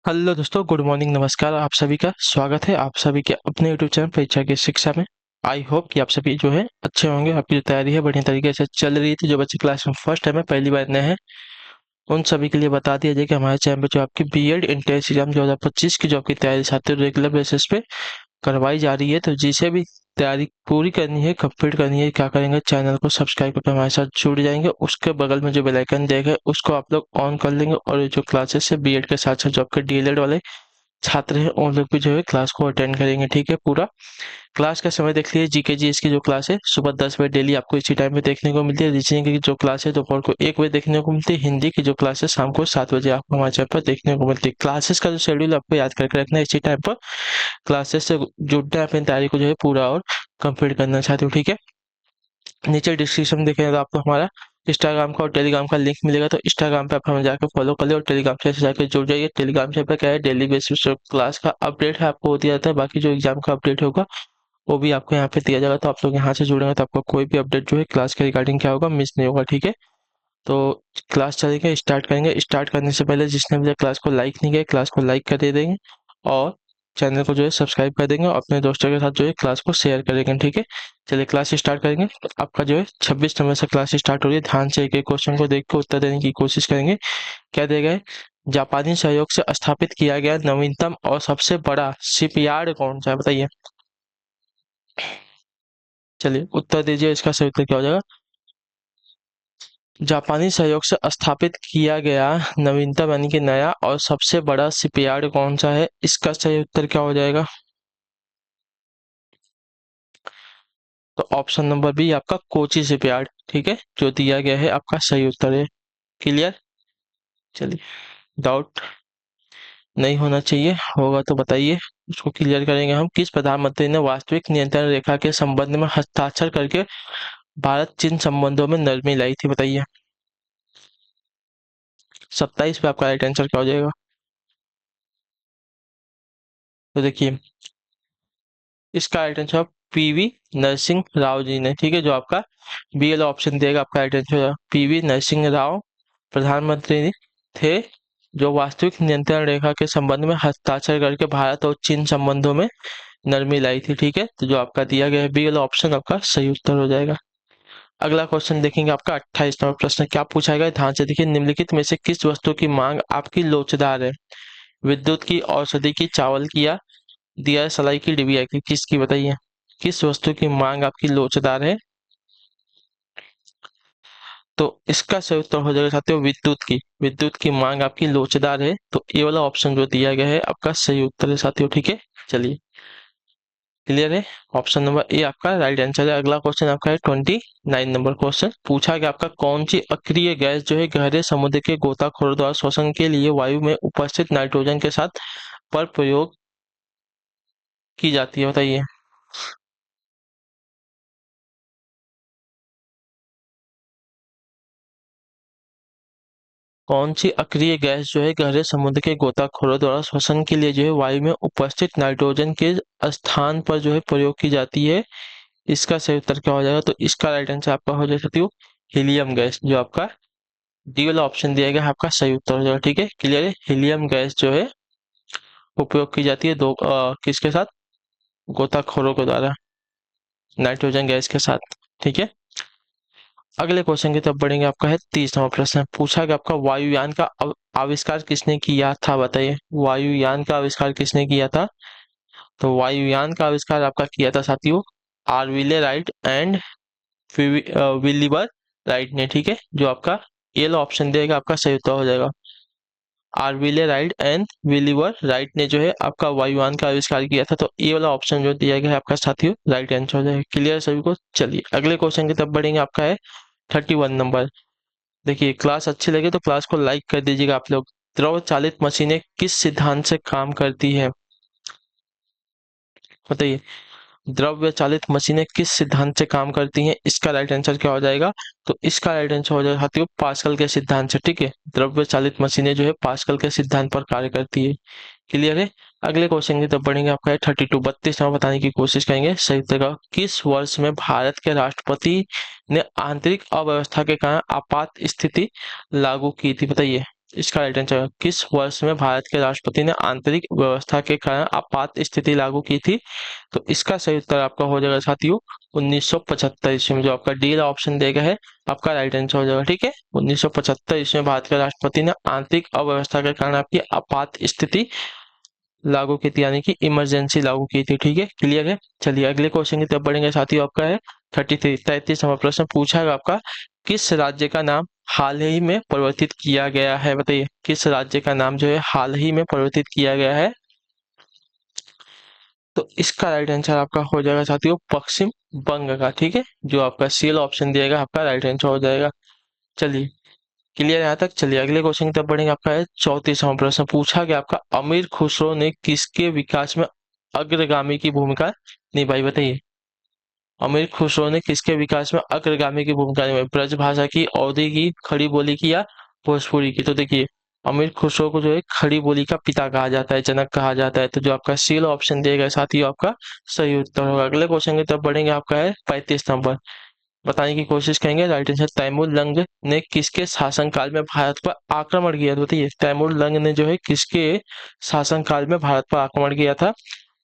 Hello दोस्तों, good morning, नमस्कार। आप सभी का स्वागत है आप सभी के अपने यूट्यूब चैनल परीक्षा की शिक्षा में। आई होप कि आप सभी जो है अच्छे होंगे। आपकी जो तैयारी है बढ़िया तरीके से चल रही थी। जो बच्चे क्लास में फर्स्ट टाइम है, पहली बार नए हैं, उन सभी के लिए बता दिया जाए कि हमारे चैनल पे जो आपकी बीएड एंट्रेंस एग्जाम 2025 की जो आपकी तैयारी छात्र रेगुलर बेसिस पे करवाई जा रही है। तो जिसे भी तैयारी पूरी करनी है, कंप्लीट करनी है, क्या करेंगे, चैनल को सब्सक्राइब करके हमारे साथ जुड़ जाएंगे। उसके बगल में जो बेल आइकन देगा उसको आप लोग ऑन कर लेंगे। और ये जो क्लासेस है बीएड के साथ साथ जो आपके डीएलएड वाले छात्र हैं उन लोग भी जो है क्लास को अटेंड करेंगे। ठीक है, पूरा क्लास का समय देख लीजिए। जीके जीएस की जो क्लास है सुबह 10 बजे डेली आपको इसी टाइम पे देखने को मिलती है। रीजनिंग की जो क्लास है दोपहर को 1 बजे देखने को मिलती है। हिंदी की जो क्लास है शाम को 7 बजे आपको हमारे चैनल पर देखने को मिलती है। क्लासेस का जो शेड्यूल आपको याद करके रखना है, इसी टाइम पर क्लासेस से जुड़ना है, अपनी तैयारी को जो है पूरा और कंप्लीट करना चाहते हो। ठीक है, नीचे डिस्क्रिप्शन में देखेंगे तो आपको हमारा इंस्टाग्राम का और टेलीग्राम का लिंक मिलेगा। तो इंस्टाग्राम पे आप हमें जाकर फॉलो कर ले और टेलीग्राम से जाकर जुड़ जाइए। टेलीग्राम से पे क्या है, डेली बेसिस जो क्लास का अपडेट है आपको दिया जाता है। बाकी जो एग्जाम का अपडेट होगा वो भी आपको यहाँ पे दिया जाएगा। तो आप लोग यहाँ से जुड़ेंगे तो आपको कोई भी अपडेट जो है क्लास के रिगार्डिंग क्या होगा, मिस नहीं होगा। ठीक है, तो क्लास चलेगा, स्टार्ट करेंगे। स्टार्ट करने से पहले जिसने भी क्लास को लाइक नहीं किया, क्लास को लाइक कर दे देंगे और चैनल को जो है सब्सक्राइब कर देंगे और अपने दोस्तों के साथ जो है क्लास को शेयर करेंगे। ठीक है, चलिए क्लास स्टार्ट करेंगे। तो आपका जो है 26 नंबर से क्लास स्टार्ट हो रही है। ध्यान से एक एक क्वेश्चन को देख के उत्तर देने की कोशिश करेंगे। क्या दिया गया है, जापानी सहयोग से स्थापित किया गया नवीनतम और सबसे बड़ा शिपयार्ड कौन सा है, बताइए। चलिए उत्तर दीजिए, इसका सही उत्तर क्या हो जाएगा। जापानी सहयोग से स्थापित किया गया नवीनतम यानी कि नया और सबसे बड़ा शिपयार्ड कौन सा है, इसका सही उत्तर क्या हो जाएगा। तो ऑप्शन नंबर बी आपका कोची शिपयार्ड, ठीक है, जो दिया गया है आपका सही उत्तर है। क्लियर, चलिए डाउट नहीं होना चाहिए, होगा तो बताइए, उसको क्लियर करेंगे हम। किस प्रधानमंत्री ने वास्तविक नियंत्रण रेखा के संबंध में हस्ताक्षर करके भारत चीन संबंधों में नरमी लाई थी, बताइए। 27 पे आपका राइट आंसर क्या हो जाएगा। तो देखिए इसका right answer PV Narasimha Rao ji ने, ठीक है, जो आपका बी वाला ऑप्शन देगा आपका right answer PV Narasimha Rao प्रधानमंत्री थे, जो वास्तविक नियंत्रण रेखा के संबंध में हस्ताक्षर करके भारत और चीन संबंधों में नरमी लाई थी। ठीक है, तो जो आपका दिया गया है बी वाला ऑप्शन आपका सही उत्तर हो जाएगा। अगला क्वेश्चन देखेंगे, आपका 28 नंबर प्रश्न क्या पूछा गया, ध्यान से देखिए। निम्नलिखित में से किस वस्तु की मांग आपकी लोचदार है, विद्युत की, औषधि की, चावल की या दिया सलाई की, डिबिया की, किसकी, बताइए। किस वस्तु की मांग आपकी लोचदार है, तो इसका सही उत्तर हो जाएगा साथियों विद्युत की। विद्युत की मांग आपकी लोचदार है, तो ये वाला ऑप्शन जो दिया गया है आपका सही उत्तर है साथियों। ठीक है, चलिए क्लियर है, ऑप्शन नंबर ए आपका राइट आंसर है। अगला क्वेश्चन आपका है 29 नंबर क्वेश्चन पूछा गया आपका, कौन सी अक्रिय गैस जो है गहरे समुद्र के गोताखोरों द्वारा श्वसन के लिए वायु में उपस्थित नाइट्रोजन के साथ पर प्रयोग की जाती है, बताइए। कौन सी अक्रिय गैस जो है गहरे समुद्र के गोताखोरों द्वारा श्वसन के लिए जो है वायु में उपस्थित नाइट्रोजन के स्थान पर जो है प्रयोग की जाती है, इसका सही उत्तर क्या हो जाएगा। तो इसका राइट आंसर आपका हो जाएगा साथियों हीलियम गैस, जो आपका डी वाला ऑप्शन दिया गया है आपका सही उत्तर हो जाएगा। ठीक है, क्लियर है, हीलियम गैस जो है उपयोग की जाती है किसके साथ, गोताखोरों के द्वारा नाइट्रोजन गैस के साथ। ठीक है, अगले क्वेश्चन की तरफ बढ़ेंगे। आपका है 30 नंबर प्रश्न पूछा गया आपका, वायुयान का आविष्कार किसने किया था, बताइए। वायुयान का आविष्कार किसने किया था, तो वायुयान का आविष्कार आपका किया था साथियों आर्विले राइट एंड विलिबर राइट ने। ठीक है, जो आपका ये ऑप्शन देगा आपका सही उत्तर हो जाएगा आर्विले राइट एंड विलिबर राइट ने जो है आपका वायुयान का आविष्कार किया था। तो ये वाला ऑप्शन जो दिया गया है आपका साथियों राइट आंसर हो जाएगा। क्लियर सभी को, चलिए अगले क्वेश्चन की तरफ बढ़ेंगे। आपका है 31 नंबर। देखिए क्लास अच्छी लगे तो क्लास को लाइक कर दीजिएगा आप लोग। द्रव चालित मशीनें किस सिद्धांत से काम करती है, बताइए। द्रव्य चालित मशीनें किस सिद्धांत से काम करती हैं, इसका राइट आंसर क्या हो जाएगा। तो इसका राइट आंसर हो जाएगा साथियों पास्कल के सिद्धांत से। ठीक है, द्रव्य चालित मशीनें जो है पास्कल के सिद्धांत पर कार्य करती है। क्लियर है, अगले क्वेश्चन की तरफ बढ़ेंगे। आपका है 32 32 नंबर बताने की कोशिश करेंगे सही जगह। किस वर्ष में भारत के राष्ट्रपति ने आंतरिक अव्यवस्था के कारण आपात स्थिति लागू की थी, बताइए। इसका राइट आंसर किस वर्ष में भारत के राष्ट्रपति ने आंतरिक व्यवस्था के कारण आपात स्थिति लागू की थी? तो इसका सही उत्तर आपका हो जाएगा साथियों 1975 ईस्वी में। जो आपका डी वाला ऑप्शन देगा है आपका राइट आंसर हो जाएगा। ठीक है, 1975 ईस्वी में भारत के राष्ट्रपति ने आंतरिक अव्यवस्था के कारण आपकी आपात स्थिति लागू की थी, यानी कि इमरजेंसी लागू की थी। ठीक है, क्लियर है। चलिए अगले क्वेश्चन की तरफ बढ़ेंगे साथियों। आपका है 33 नंबर प्रश्न पूछा है आपका, किस राज्य का नाम हाल ही में परिवर्तित किया गया है? बताइए किस राज्य का नाम जो है हाल ही में परिवर्तित किया गया है? तो इसका राइट आंसर आपका हो जाएगा साथियों पश्चिम बंग का। ठीक है, जो आपका सीएल ऑप्शन दिएगा आपका राइट आंसर हो जाएगा। चलिए क्लियर यहाँ तक। चलिए अगले क्वेश्चन की तरफ बढ़ेंगे। आपका है 34वां प्रश्न पूछा गया आपका, अमीर खुसरो ने किसके विकास में अग्रगामी की भूमिका निभाई? बताइए अमीर खुसरो ने किसके विकास में अग्रगामी की भूमिका निभाई? ब्रज भाषा की, अवधी की, खड़ी बोली की या भोजपुरी की? तो देखिए अमीर खुसरो को जो है खड़ी बोली का पिता कहा जाता है, जनक कहा जाता है। तो जो आपका सी ऑप्शन दिया गया साथ ही आपका सही उत्तर होगा। अगले क्वेश्चन की तरफ बढ़ेंगे। आपका है 35 नंबर, बताने की कोशिश करेंगे। राइट आंसर तैमूर लंग ने किसके शासनकाल में भारत पर आक्रमण किया? तो बताइए तैमूर लंग ने जो है किसके शासनकाल में भारत पर आक्रमण किया था?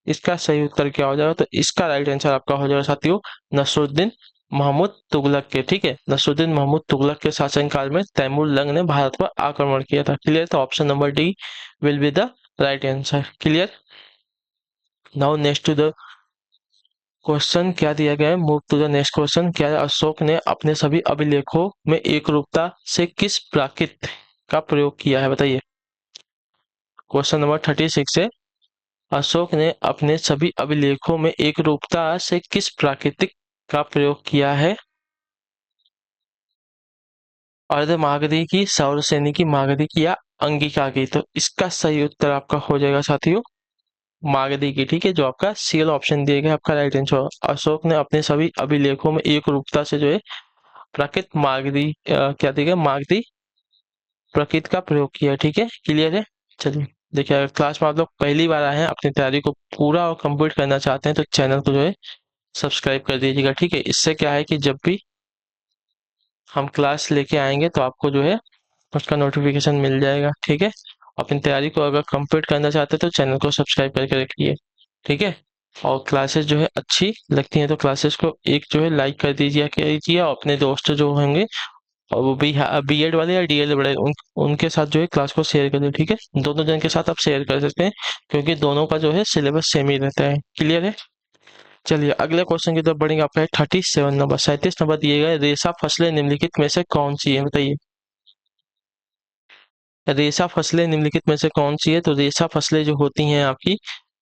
इसका सही उत्तर क्या हो जाएगा? तो इसका राइट आंसर आपका हो जाएगा साथियों नसरुद्दीन महमूद तुगलक के। ठीक है, नसरुद्दीन महमूद तुगलक के शासनकाल में तैमूर लंग ने भारत पर आक्रमण किया था। क्लियर, तो option number D will be the right answer. Clear, now next to the question क्या दिया गया है, move to the next question. क्या है? अशोक ने अपने सभी अभिलेखों में एक रूपता से किस प्राकृत का प्रयोग किया है? बताइए क्वेश्चन नंबर 36 है, अशोक ने अपने सभी अभिलेखों में एक रूपता से किस प्राकृतिक का प्रयोग किया है? अर्धमागधी की, सौरसेनी की, मागधी की या अंगिका की? तो इसका सही उत्तर आपका हो जाएगा साथियों मागधी की। ठीक है, जो आपका सीएल ऑप्शन दिया गया आपका राइट आंसर। अशोक ने अपने सभी अभिलेखों में एक रूपता से जो है प्राकृत मागधी क्या दिया गया मागधी प्रकृत का प्रयोग किया। ठीक है, क्लियर है। चलिए देखिए अगर क्लास में आप लोग पहली बार आए हैं, अपनी तैयारी को पूरा और कंप्लीट करना चाहते हैं तो चैनल को जो है सब्सक्राइब कर दीजिएगा। ठीक है, इससे क्या है कि जब भी हम क्लास लेके आएंगे तो आपको जो है उसका नोटिफिकेशन मिल जाएगा। ठीक है, अपनी तैयारी को अगर कंप्लीट करना चाहते हैं तो चैनल को सब्सक्राइब करके रखिए। ठीक है, और क्लासेस जो है अच्छी लगती हैं तो क्लासेस को एक जो है लाइक कर दीजिए और अपने दोस्त जो होंगे और वो भी बीएड वाले या डीएल वाले उनके साथ जो है क्लास को शेयर कर दो। ठीक है, दोनों जन के साथ आप शेयर कर सकते हैं क्योंकि दोनों का जो है सिलेबस सेम ही रहता है। क्लियर है। चलिए अगले क्वेश्चन की तरफ बढ़ेंगे। आपका है 37 नंबर दिए गए, रेशा फसलें निम्नलिखित में से कौन सी है? बताइए रेशा फसलें निम्नलिखित में से कौन सी है? तो रेशा फसलें जो होती हैं आपकी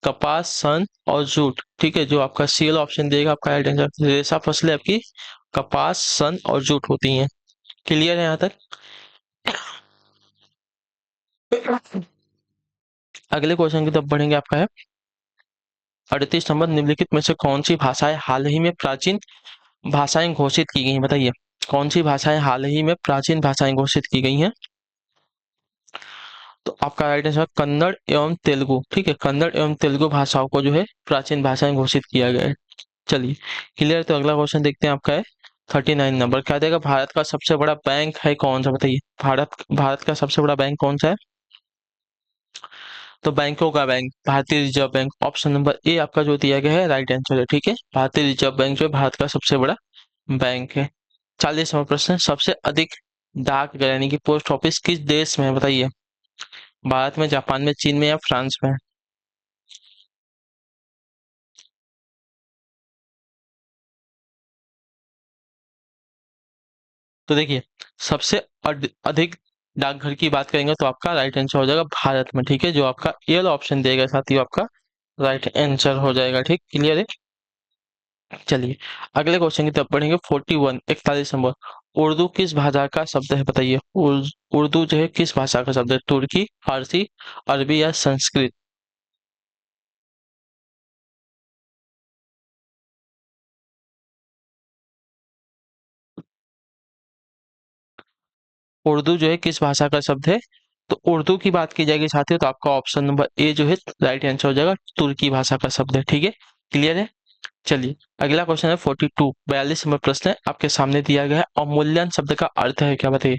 कपास, सन और जूट। ठीक है, जो आपका सीएल ऑप्शन देगा आपका राइट आंसर। रेशा फसलें आपकी कपास, सन और जूट होती हैं। क्लियर है यहाँ तक। अगले क्वेश्चन की तरफ बढ़ेंगे। आपका है 38 नंबर, निम्नलिखित में से कौन सी भाषाएं हाल ही में प्राचीन भाषाएं घोषित की गई हैं? बताइए कौन सी भाषाएं हाल ही में प्राचीन भाषाएं घोषित की गई हैं? तो आपका राइट आंसर कन्नड़ एवं तेलुगु। ठीक है, कन्नड़ एवं तेलुगु भाषाओं को जो है प्राचीन भाषाएं घोषित किया गया है। चलिए क्लियर, तो अगला क्वेश्चन देखते हैं। आपका है 39 नंबर, क्या देगा भारत का सबसे बड़ा बैंक है कौन सा? बताइए भारत भारत का सबसे बड़ा बैंक कौन सा है? तो बैंकों का बैंक भारतीय reserve bank. Option number A आपका जो दिया गया है राइट आंसर है। ठीक है, भारतीय रिजर्व बैंक जो है भारत का सबसे बड़ा बैंक है। 40वां प्रश्न, सबसे अधिक डाकघर यानी कि पोस्ट ऑफिस किस देश में है? बताइए भारत में, जापान में, चीन में या फ्रांस में? तो देखिए सबसे अधिक डाकघर की बात करेंगे तो आपका राइट आंसर हो जाएगा भारत में। ठीक है, जो आपका एल ऑप्शन देगा साथ ही आपका राइट आंसर हो जाएगा। ठीक क्लियर है। चलिए अगले क्वेश्चन की तरफ बढ़ेंगे। 41 उर्दू किस भाषा का शब्द है? बताइए उर्दू जो है किस भाषा का शब्द है? तुर्की, फारसी, अरबी या संस्कृत? उर्दू जो है किस भाषा का शब्द है? तो उर्दू की बात की जाएगी साथियों तो आपका ऑप्शन नंबर ए जो है राइट आंसर हो जाएगा, तुर्की भाषा का शब्द है। ठीक है, क्लियर है। चलिए अगला क्वेश्चन है 42 नंबर प्रश्न है आपके सामने दिया गया है, अवमूल्यन शब्द का अर्थ है क्या? बताइए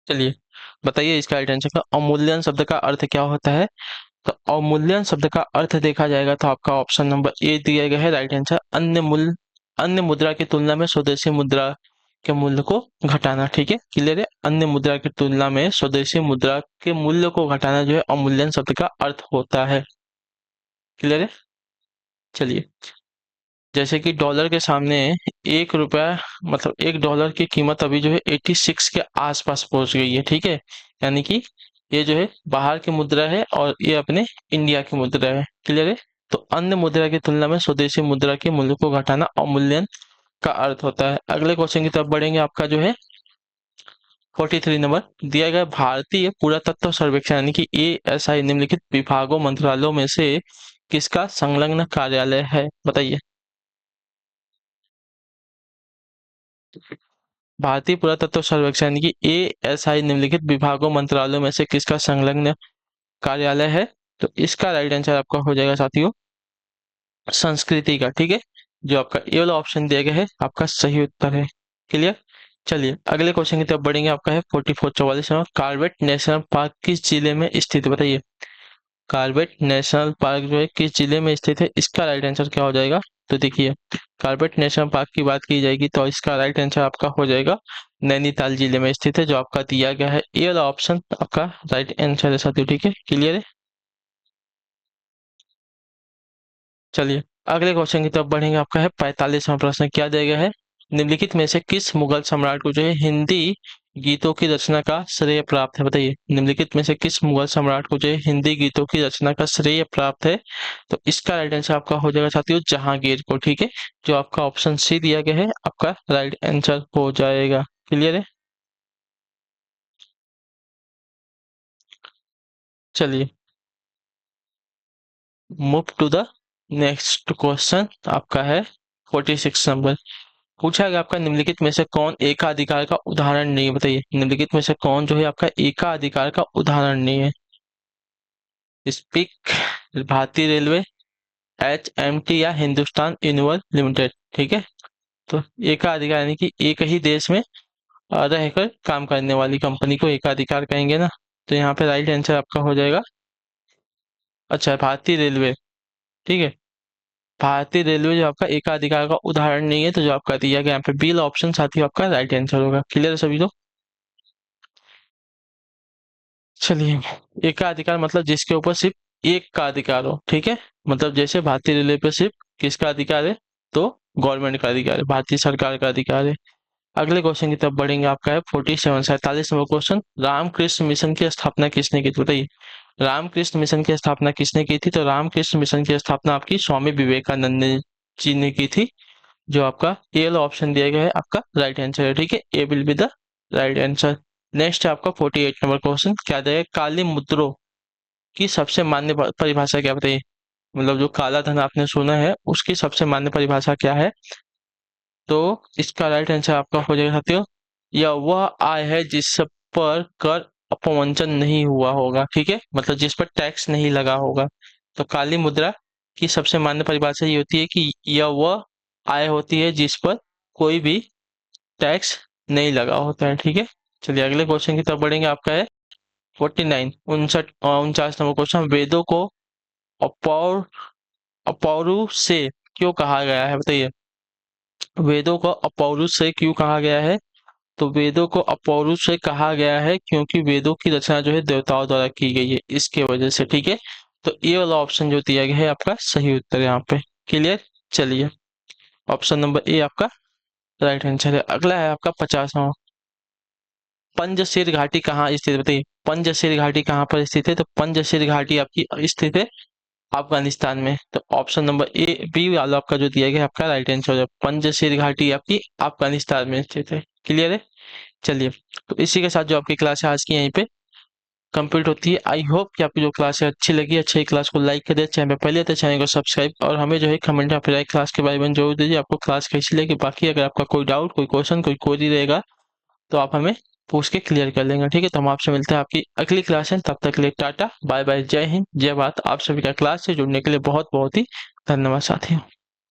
चलिए बताइए इसका राइट आंसर का अवमूल्यन शब्द का अर्थ क्या होता है। तो अवमूल्यन शब्द का अर्थ देखा जाएगा तो आपका ऑप्शन नंबर ए दिया गया है राइट आंसर। अन्य मुद्रा की तुलना में स्वदेशी मुद्रा के मूल्य को घटाना। ठीक है, क्लियर है। अन्य मुद्रा की तुलना में स्वदेशी मुद्रा के मूल्य को घटाना जो है अवमूल्यन शब्द का अर्थ होता है। क्लियर है। चलिए, जैसे कि डॉलर के सामने 1 रुपया मतलब $1 की कीमत अभी जो है 86 के आसपास पहुंच गई है। ठीक है, यानी कि ये जो है बाहर की मुद्रा है और ये अपने इंडिया की मुद्रा है। क्लियर है। तो अन्य मुद्रा की तुलना में स्वदेशी मुद्रा के मूल्य को घटाना अवमूल्यन का अर्थ होता है। अगले क्वेश्चन की तरफ बढ़ेंगे। आपका जो है 43 नंबर दिया गया, भारतीय पुरातत्व सर्वेक्षण यानी कि ASI निम्नलिखित विभागों मंत्रालयों में से किसका संलग्न कार्यालय है। बताइए। भारतीय पुरातत्व सर्वेक्षण यानी कि ASI निम्नलिखित विभागों मंत्रालयों में से किसका संलग्न कार्यालय है। तो इसका राइट आंसर आपका हो जाएगा साथियों संस्कृति का। ठीक है, जो आपका ए वाला ऑप्शन दिया गया है आपका सही उत्तर है। क्लियर। चलिए अगले क्वेश्चन की तरफ बढ़ेंगे। आपका है 44 नंबर, कार्बेट नेशनल पार्क किस जिले में स्थित है। बताइए। कार्बेट नेशनल पार्क जो है किस जिले में स्थित है, इसका राइट आंसर क्या हो जाएगा। तो देखिए, कार्बेट नेशनल पार्क की बात की जाएगी तो इसका राइट आंसर आपका हो जाएगा नैनीताल जिले में स्थित है, जो आपका दिया गया है ए वाला ऑप्शन आपका राइट आंसर है साथियों। ठीक है, क्लियर है। चलिए अगले क्वेश्चन की तरफ बढ़ेंगे। आपका है 45वां प्रश्न, क्या दिया गया है, निम्नलिखित में से किस मुगल सम्राट को जो है हिंदी गीतों की रचना का श्रेय प्राप्त है। बताइए। निम्नलिखित में से किस मुगल सम्राट को जो है हिंदी गीतों की रचना का श्रेय प्राप्त है। तो इसका राइट आंसर आपका हो जाएगा साथियों जहांगीर को। ठीक है, जो आपका ऑप्शन सी दिया गया है आपका राइट आंसर हो जाएगा। क्लियर है। चलिए move to the next question. आपका है 46 नंबर, पूछा गया आपका निम्नलिखित में से कौन एकाधिकार का उदाहरण नहीं है। बताइए। निम्नलिखित में से कौन जो है आपका एकाधिकार का उदाहरण नहीं है। स्पीक, भारतीय रेलवे, HMT या हिंदुस्तान यूनिवर लिमिटेड। ठीक है, तो एकाधिकार यानी कि एक ही देश में रहकर काम करने वाली कंपनी को एकाधिकार कहेंगे ना। तो यहाँ पे राइट आंसर आपका हो जाएगा अच्छा भारतीय रेलवे। ठीक है, भारतीय रेलवे जो आपका एकाधिकार का उदाहरण नहीं है, तो जो आपका दिया गया यहाँ पे बी ऑप्शन साथ ही आपका राइट आंसर होगा। क्लियर है सभी लोग। चलिए, एकाधिकार मतलब जिसके ऊपर सिर्फ एक का अधिकार हो। ठीक है, मतलब जैसे भारतीय रेलवे पे सिर्फ किसका अधिकार है, तो गवर्नमेंट का अधिकार है, भारतीय सरकार का अधिकार है। अगले क्वेश्चन की तरफ बढ़ेंगे। आपका है 47 नंबर क्वेश्चन, रामकृष्ण मिशन की स्थापना किसने की थी। बताइए। रामकृष्ण मिशन की स्थापना किसने की थी। तो रामकृष्ण मिशन की स्थापना आपकी स्वामी विवेकानंद जी ने की थी, जो आपका ए वाला ऑप्शन दिया गया है आपका राइट आंसर है। ठीक है, A will be the right answer. Next है आपका 48 नंबर क्वेश्चन, क्या दिया है, काली मुद्रों की सबसे मान्य परिभाषा क्या। बताइए। मतलब जो काला धन आपने सुना है उसकी सबसे मान्य परिभाषा क्या है। तो इसका राइट आंसर आपका हो जाएगा साथियों, यह वह आय है जिस पर कर अपवंचन नहीं हुआ होगा। ठीक है, मतलब जिस पर टैक्स नहीं लगा होगा। तो काली मुद्रा की सबसे मान्य परिभाषा ये होती है कि यह वह आय होती है जिस पर कोई भी टैक्स नहीं लगा होता है। ठीक है, चलिए अगले क्वेश्चन की तरफ बढ़ेंगे। आपका है 49 नंबर क्वेश्चन, वेदों को अपौर अपौरुष से क्यों कहा गया है। बताइए। वेदों को अपौरुष से क्यों कहा गया है। तो वेदों को अपौरुष से कहा गया है क्योंकि वेदों की रचना जो है देवताओं द्वारा की गई है, इसके वजह से। ठीक है, तो ये वाला ऑप्शन जो दिया गया है आपका सही उत्तर है यहाँ पे। क्लियर। चलिए ऑप्शन नंबर ए आपका राइट आंसर है। अगला है आपका 50वां, पंजशीर घाटी कहाँ स्थित है। बताइए। पंजशीर घाटी कहाँ पर स्थित है। तो पंजशीर घाटी आपकी स्थित है अफगानिस्तान में। तो ऑप्शन नंबर ए बी वाला आपका जो दिया गया है आपका राइट आंसर है, पंजशीर घाटी आपकी अफगानिस्तान में स्थित है। क्लियर है। चलिए, तो इसी के साथ जो आपकी क्लास है आज की यहीं पे कंप्लीट होती है। आई होप कि आपकी जो क्लास है अच्छी लगी। अच्छी क्लास को लाइक कर दे, चैनल पे पहले तो चैनल को सब्सक्राइब और हमें जो है कमेंट में अपनी क्लास के बारे में जरूर दीजिए, आपको क्लास कैसी लगी। बाकी अगर आपका कोई डाउट, कोई क्वेश्चन, कोई क्वेरी रहेगा तो आप हमें पूछ के क्लियर कर लेंगे। ठीक है, तो हम आपसे मिलते हैं आपकी अगली क्लास है। तब तक के लिए टाटा बाय बाय, जय हिंद जय भारत। आप सभी का क्लास से जुड़ने के लिए बहुत बहुत ही धन्यवाद साथियों।